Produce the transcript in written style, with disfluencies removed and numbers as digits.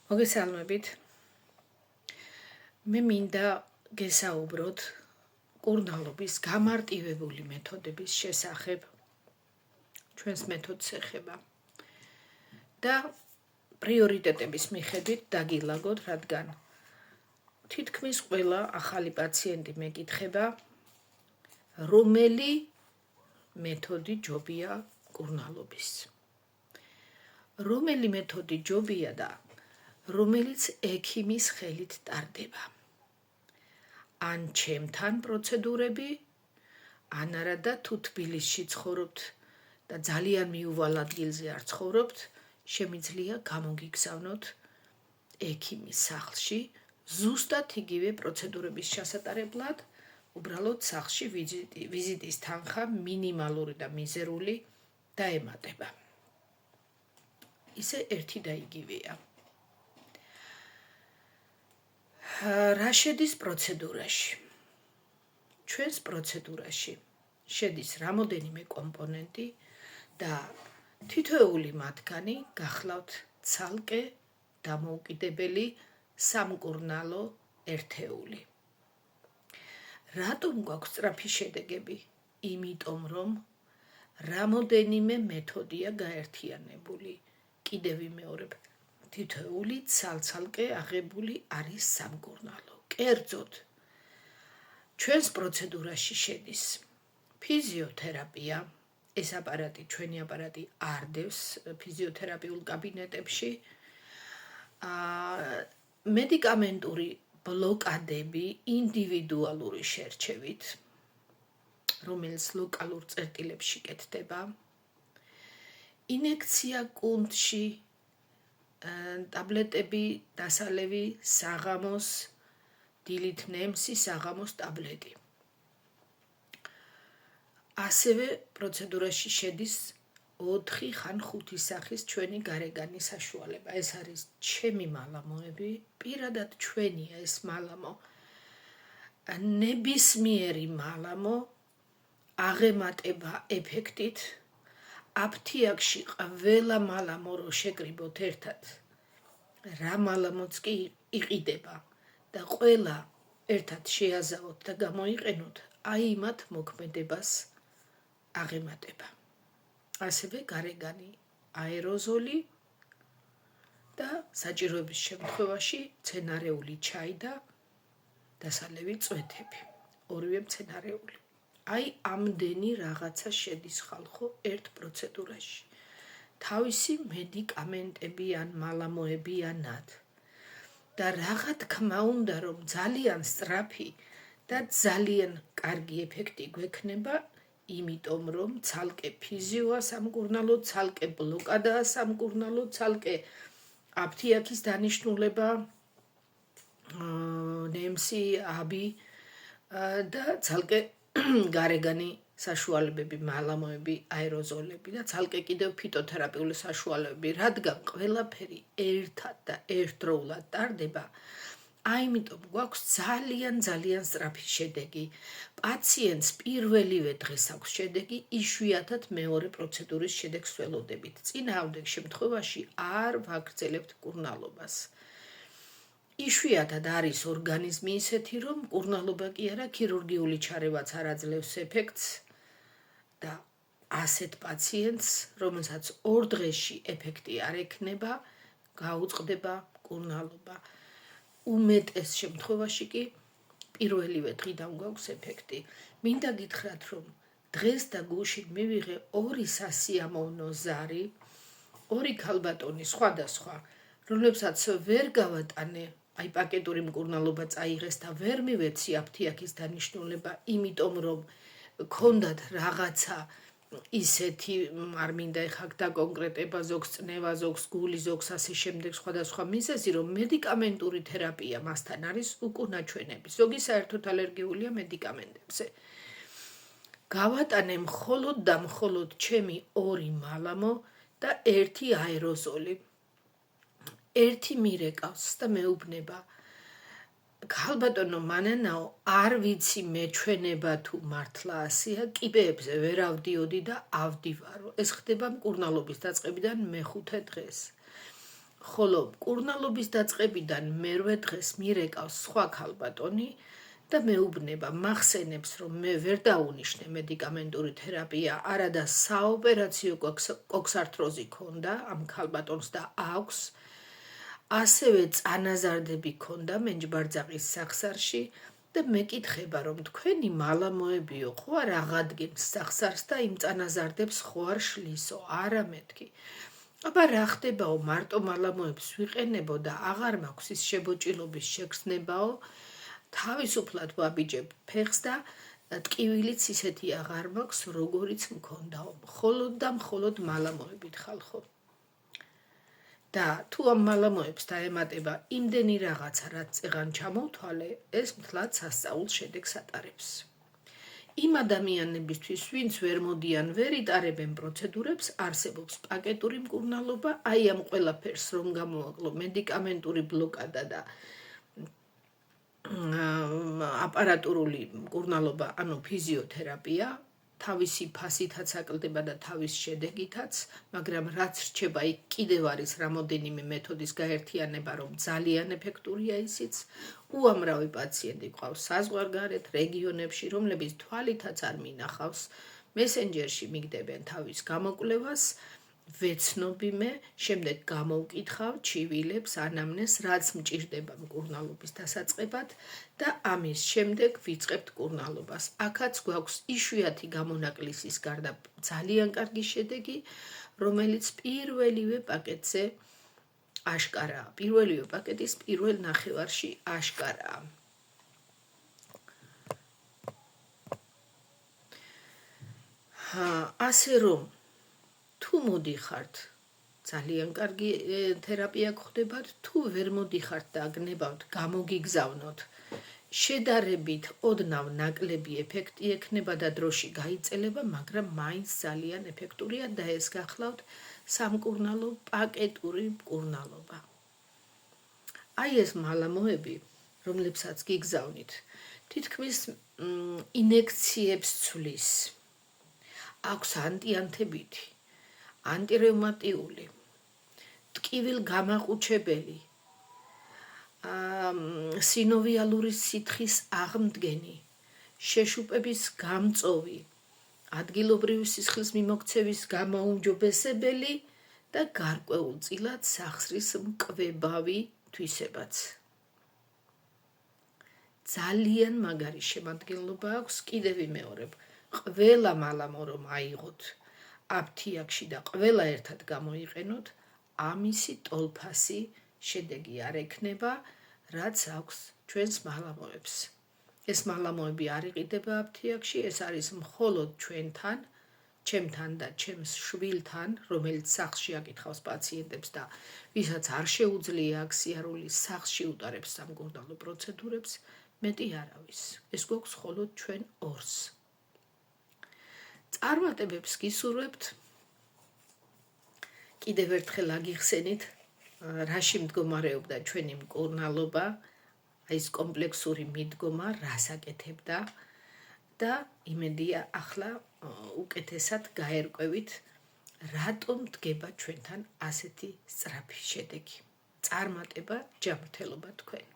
მოგესალმებით. მე მინდა გესაუბროთ კურნალობის გამარტივებული მეთოდების შესახებ. ჩვენს მეთოდს ეხება და პრიორიტეტების მიხედვით დაგილაგოთ, რადგან თითქმის ყველა ახალი პაციენტი მეკითხება, რომელი მეთოდი ჯობია კურნალობის. რომელი მეთოდი ჯობია და რომელიც ექიმის ხელით ტარდება. ან ჩემთან პროცედურები, ან არა და თუ თბილისში ცხოვრობთ და ძალიან მიუვალ ადგილზე არ ცხოვრობთ, შემიძლია გამოგიგზავნოთ ექიმის სახლში, ზუსტად იგივე პროცედურების ჩასატარებლად, უბრალოდ სახლში ვიზიტის თანხა მინიმალური და მიზერული დაემატება. ისე ერთი და იგივეა. რა შედის პროცედურაში? ჩვენს პროცედურაში შედის რამოდენიმე კომპონენტი და თითოეული მათგანი გახლავთ ცალკე დამოუკიდებელი სამკურნალო ერთეული. რატომ გვაქვს სწრაფი შედეგები? იმიტომ რომ რამოდენიმე მეთოდია გაერთიანებული. კიდევ ვიმეორებ, თითოეული ცალ-ცალკე აღებული არის სამკურნალო. კერძოდ, ჩვენს პროცედურაში შედის ფიზიოთერაპია. ეს აპარატი, ჩვენი აპარატი არ დევს ფიზიოთერაპიულ კაბინეტებში. მედიკამენტური ბლოკადები ინდივიდუალური შერჩევით, რომელიც ლოკალურ წერტილებში კეთდება. ინექცია კუნთში, ტაბლეტები, დასალევი, საღამოს, დილით ნემსი, საღამოს ტაბლეტი. ასევე პროცედურაში შედის 4 ხან 5 სახის ჩვენი გარეგანი საშუალება. ეს არის ჩემი მალამოები, პირადად ჩვენია ეს მალამო. ნებისმიერი მალამო აღემატება ეფექტით. აფთიაქში ყველა მალამო რო შეკრიბოთ ერთად, რა მალამოც კი იყიდება და ყველა ერთად შეაზავოთ და გამოიყენოთ, აი მათ მოქმედებას აღემატება. ასევე გარეგანი აეროზოლი და საჭიროების შემთხვევაში მცენარეული ჩაი და დასალევი წვეთები. ორივე მცენარეული. აი ამდენი რაღაცა შედის ხალხო ერთ პროცედურაში. თავისი მედიკამენტები ან მალამოები ანად. და რაღა თქმა უნდა, რომ ძალიან სწრაფი და ძალიან კარგი ეფექტი გვექნება, იმიტომ რომ ცალკე ფიზიოა სამკურნალო, ცალკე ბლოკადაა სამკურნალო, ცალკე აფთიაქის დანიშნულება, ნემსი, აბი და ცალკე გარეგანი საშუალებები, მალამოები, აეროზოლები და ცალკე კიდევ ფიტოთერაპიული საშუალებები, რადგან ყველაფერი ერთად და ერთდროულად ტარდება, აიმიტომ გვაქვს ძალიან სწრაფი შედეგი. პაციენტს პირველივე დღეს აქვს შედეგი, იშვიათად მეორე პროცედურის შედეგს ველოდებით. წინააღმდეგ შემთხვევაში არ ვაგრძელებთ კურნალობას. იშვიათად არის ორგანიზმი ისეთი, რომ კურნალობა კი არა, ქირურგიული ჩარევაც არ აძლევს ეფექტს და ასეთ პაციენტს, რომელსაც 2 დღეში ეფექტი არ ექნება, გაუწყდება კურნალობა. უმეტეს შემთხვევაში კი პირველივე დღიდან გვაქვს ეფექტი. მინდა გითხრათ, რომ დღეს და გუშინ მივიღე 2 სასიამოვნო ზარი, 2 ქალბატონი სხვადასხვა, რომლებსაც ვერ გავატანე, აი პაკეტური მკურნალობა წაიღეს და ვერ მივეცი აფთიაქის დანიშნულება, იმიტომ რომ ქონდათ რაღაცა ისეთი, არ მინდა ეხლა დაკონკრეტება, ზოგს წნევა, ზოგს გული, ზოგს ასე შემდეგ სხვადასხვა მიზეზი, რომ მედიკამენტური თერაპია მასთან არის უკუნაჩვენები. ზოგი საერთოდ ალერგიულია მედიკამენტებზე. გავატანე მხოლოდ და მხოლოდ ჩემი 2 მალამო და 1 აეროზოლი. 1 მირეკავს და მეუბნება, ქალბატონო მანანაო, არ ვიცი მეჩვენება თუ მართლა ასეა, კიბეებზე ვერ ავდიოდი და ავდივარო. ეს ხდება მკურნალობის დაწყებიდან მე-5 დღეს. ხოლო მკურნალობის დაწყებიდან მერვე დღეს მირეკავს სხვა ქალბატონი და მეუბნება, მახსენებს, რომ მე ვერ დაუნიშნე მედიკამენტური თერაპია, არადა საოპერაციო კოქსართროზი ქონდა ამ ქალბატონს და აქვს, ასევე წანაზარდები ქონდა მენჯბარძაყის სახსარში და მეკითხება, რომ თქვენი მალამოებიო ხო არ აღადგენს სახსარს და იმ წანაზარდებს ხო არ შლისო, არა მეთქი. აბა რა ხდებაო, მარტო მალამოებს ვიყენებო და აღარ მაქვს ის შებოჭილობის შეგრძნებაო, თავისუფლად ვაბიჯებ ფეხს და ტკივილიც ისეთი აღარ მაქვს, როგორიც მქონდაო, მხოლოდ და მხოლოდ მალამოებით ხალხო. და თუ ამ მალამოებს დაემატება იმდენი რაღაცა, რაც წეღან ჩამოვთვალე, ეს მთლად სასწაულ შედეგს ატარებს. იმ ადამიანებისთვის, ვინც ვერ მოდიან, ვერ იტარებენ პროცედურებს, არსებობს პაკეტური მკურნალობა, აი ამ ყველაფერს რომ გამოაკლო მედიკამენტური ბლოკადა და აპარატურული მკურნალობა, ანუ ფიზიოთერაპია, თავისი ფასითაც აკლდება და თავის შედეგითაც, მაგრამ რაც რჩება იქ კიდევ არის რამოდენიმე მეთოდის გაერთიანება, რომ ძალიან ეფექტურია ისიც. უამრავი პაციენტი ყავს საზღვარგარეთ, რეგიონებში, რომლებიც თვალითაც არ მინახავს, მესენჯერში მიგდებენ თავის გამოკვლევას, ვეცნობი მე, შემდეგ გამოვკითხავ ჩივილებს, ანამნეზს, რაც მჭირდება მკურნალობის დასაწყებად და ამის შემდეგ ვიწყებთ მკურნალობას. აქაც გვაქვს იშვიათი გამონაკლისის გარდა ძალიან კარგი შედეგი, რომელიც პირველივე პაკეტზე აშკარაა. პირველივე პაკეტის პირველ ნახევარში აშკარაა. ასე რომ თუ მოდიხართ, ძალიან კარგი თერაპია გხდებათ, თუ ვერ მოდიხართ და გნებავთ გამოგიგზავნოთ, შედარებით ოდნავ ნაკლები ეფექტი ექნება და დროში გაიწელება, მაგრამ მაინც ძალიან ეფექტურია და ეს გახლავთ სამკურნალო პაკეტური მკურნალობა. აი ეს მალამოები, რომლებსაც გიგზავნით, თითქმის ინექციებს ცვლის. აქვს ანტიანთებითი, ანტირევმატიული, ტკივილ გამაყუჩებელი, სინოვიალური სითხის აღმდგენი, შეშუპების გამწოვი, ადგილობრივი სისხლის მიმოქცევის გამაუმჯობესებელი და გარკვეულწილად სახსრის მკვებავი თვისებაც. ძალიან მაგარი შემადგენლობა აქვს, კიდევ ვიმეორებ, ყველა მალამო რომ აიღოთ აფთიაქში და ყველა ერთად გამოიყენოთ, ამისი ტოლფასი შედეგი არ ექნება, რაც აქვს ჩვენს მალამოებს. ეს მალამოები არ იყიდება აფთიაქში, ეს არის მხოლოდ ჩვენთან, ჩემთან და ჩემს შვილთან, რომელიც სახლში აკითხავს პაციენტებს და ვისაც არ შეუძლია აქ სიარული, სახლში უტარებს სამკურნალო პროცედურებს, მეტი არავის. ეს გვაქვს მხოლოდ ჩვენ ორს. წარმატებებს გისურვებთ. კიდევ ერთხელ აგიხსენით, რაში მდგომარეობდა ჩვენი მკურნალობა, აი ეს კომპლექსური მიდგომა, რას აკეთებდა და იმედია ახლა უკეთესად გაერკვევით, რატომ დგება ჩვენთან ასეთი სწრაფი შედეგი. წარმატება, ჯანმრთელობა თქვენ.